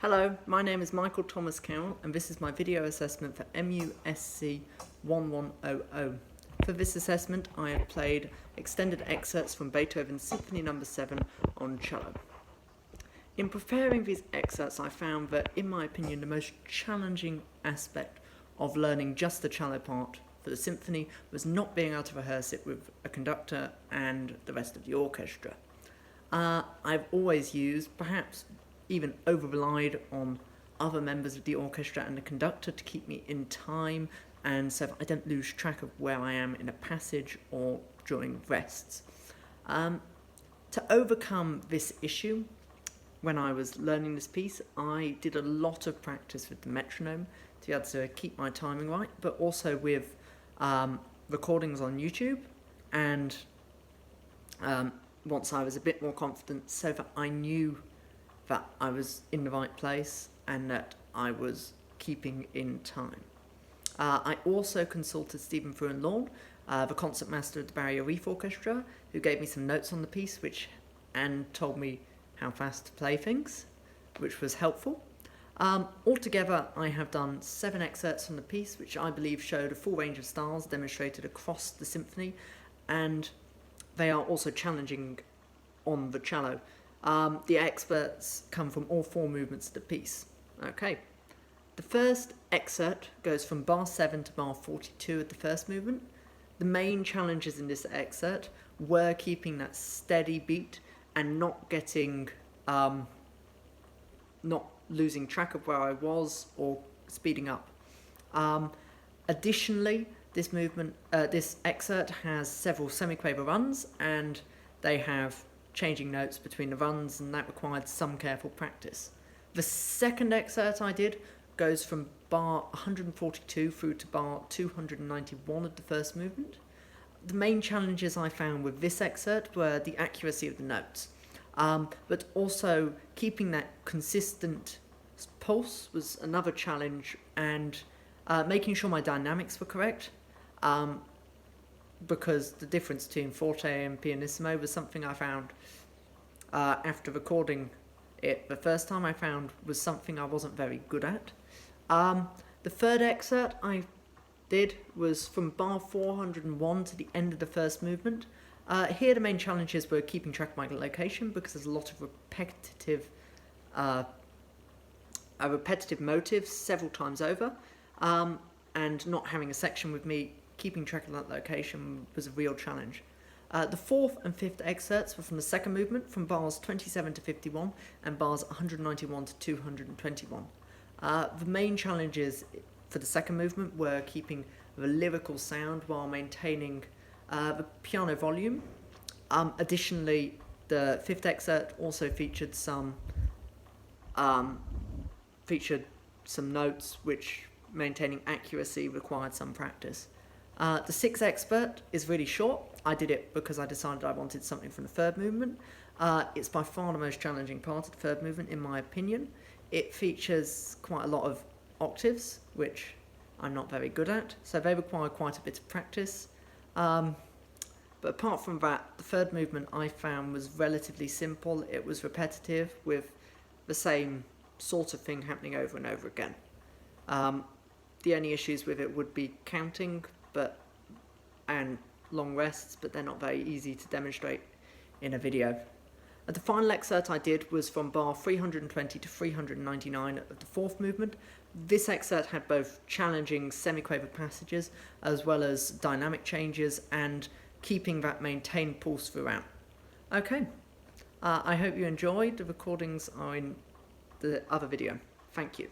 Hello, my name is Michael Thomas Carroll and this is my video assessment for MUSC2100. For this assessment I have played extended excerpts from Beethoven's Symphony No. 7 on cello. In preparing these excerpts I found that, in my opinion, the most challenging aspect of learning just the cello part for the symphony was not being able to rehearse it with a conductor and the rest of the orchestra. I've always used, perhaps even over-relied on other members of the orchestra and the conductor to keep me in time, and so that I don't lose track of where I am in a passage or during rests. To overcome this issue, when I was learning this piece, I did a lot of practice with the metronome to be able to keep my timing right, but also with recordings on YouTube, and once I was a bit more confident, so that I knew that I was in the right place and that I was keeping in time. I also consulted Stephen Fruin-Lawn, the concertmaster of the Barrier Reef Orchestra, who gave me some notes on the piece and told me how fast to play things, which was helpful. Altogether, I have done 7 excerpts from the piece, which I believe showed a full range of styles demonstrated across the symphony, and they are also challenging on the cello. The excerpts come from all 4 movements of the piece. Okay, the first excerpt goes from bar 7 to bar 42 of the first movement. The main challenges in this excerpt were keeping that steady beat and not getting, not losing track of where I was or speeding up. Additionally, this excerpt has several semiquaver runs, and they have changing notes between the runs, and that required some careful practice. The second excerpt I did goes from bar 142 through to bar 291 of the first movement. The main challenges I found with this excerpt were the accuracy of the notes, but also keeping that consistent pulse was another challenge, and making sure my dynamics were correct, because the difference between forte and pianissimo was something I found after recording it the first time, I found was something I wasn't very good at. The third excerpt I did was from bar 401 to the end of the first movement. Here the main challenges were keeping track of my location, because there's a lot of repetitive motives several times over, and not having a section with me keeping track of that location was a real challenge. The fourth and fifth excerpts were from the second movement, from bars 27 to 51 and bars 191 to 221. The main challenges for the second movement were keeping the lyrical sound while maintaining the piano volume. Additionally, the fifth excerpt also featured some notes which, maintaining accuracy, required some practice. The sixth excerpt is really short. I did it because I decided I wanted something from the third movement. It's by far the most challenging part of the third movement, in my opinion. It features quite a lot of octaves, which I'm not very good at, so they require quite a bit of practice. But apart from that, the third movement I found was relatively simple. It was repetitive, with the same sort of thing happening over and over again. The only issues with it would be counting and long rests, but they're not very easy to demonstrate in a video. The final excerpt I did was from bar 320 to 399 of the fourth movement. This excerpt had both challenging semiquaver passages as well as dynamic changes and keeping that maintained pulse throughout. Okay, I hope you enjoyed. The recordings are in the other video. Thank you.